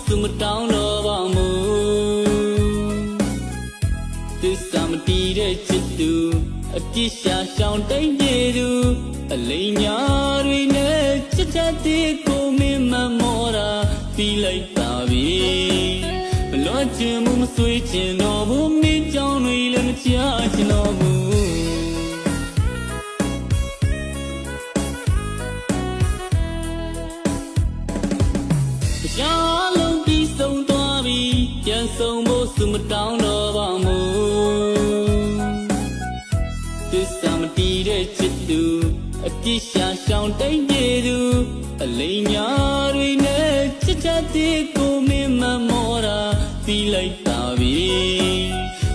စုမတောင်းတော့ပါမူသစ္စာမတီးတဲ့ချစ်သူအပြစ်ရှာရှောင်တိတ်နေသူအလိမ်ညာတွေနဲ့ချစ်တဲ့ကိုမင်းမမောတာပြီးလိုက်ပါပြီမလွတ်ချင်မှုမဆွေးချင်တော့ဘူးမင်းကြောင့်တွေလည်းမချချင်တော့ဘူးရှာလုံးပြီးဆုံးသွားပြီပြန်ဆုံးဖို့စုမတောင်းတော့ပါမူသစ္စာမတီးတဲ့ချစ်သူအပြစ်ရှာရှောင်တိတ်နေသူအလိမ်ညာတွေနဲ့ချစ်တဲ့ကိုမင်းမမောတာပြီးလိုက်ပါပြီ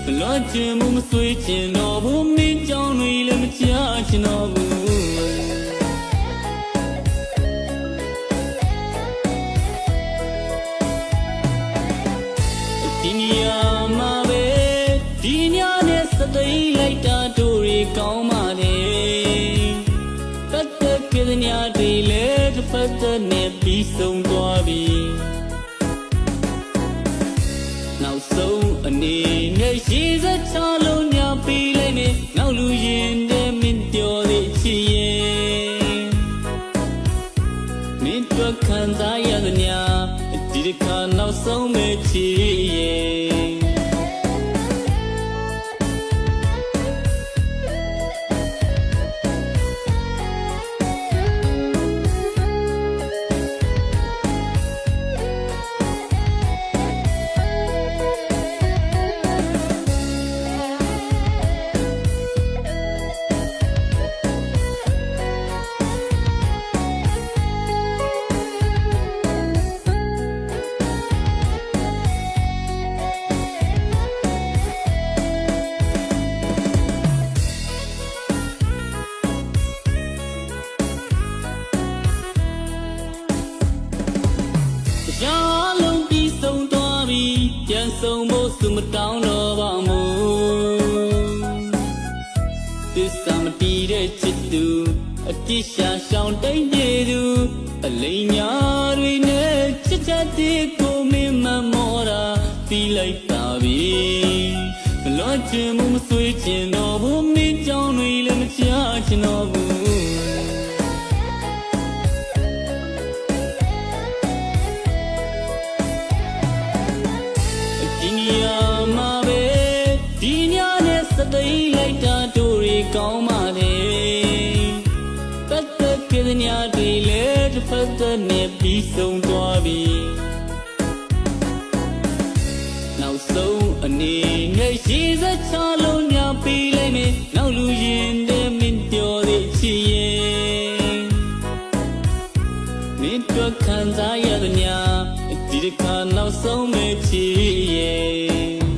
မလွတ်ချင်မှုမဆွေးချင်တော့ဘူးမင်းကြောင့်တွေလည်းမချချင်တော့ဘူးဒီနေရာမှာပဲဒီညနဲ့စသိလိုက်တာတို့တွေကောင်းပါလေတတ်တဲ့ကလေးညာတွေလည်းတစ်ဖက်တည်းနဲ့ပြီးဆုံးသွားပြီနောက်ဆုံးအနေနဲ့ရှိစချလုံးညာပြီးလိုက်မယ်နောက်လူရင်တဲ့မင်းပြောသေးချင်ရင်မင်းတို့ခံစားရတဲ့ညာဒီတစ်ခါနောက်ဆုံးပဲချစ်ရင်ရှာလုံးပြီးဆုံးသွားပြီပြန်ဆုံးဖို့စုမတောင်းတော့ပါမူသစ္စာမတီးတဲ့ချစ်သူအပြစ်ရှာရှောင်တိတ်နေသူအလိမ်ညာတွေနဲ့ချစ်တဲ့ကိုမင်းမမောတာပြီးလိုက်ပါပြီမလွတ်ချင်မှုမဆွေးချင်တော့ဘူးမင်းကြောင့်တွေလည်းမချချင်တော့ဘူးဒီနေရာမှာပဲဒီညနဲ့စသိလိုက်တာတို့တွေကောင်းပါလေတတ်တဲ့ကလေးညာတွေလည်းတစ်ဖက်တည်းနဲ့ပြီးဆုံးသွားပြီနောက်ဆုံးအနေနဲ့ရှိစချလုံးညာပြီးလိုက်မယ်နောက်လူရင်တဲ့မင်းပြောသေးချင်ရင်မင်းတို့ခံစားရတဲ့ညာဒီတစ်ခါနောက်ဆုံးပဲချစ်ရင်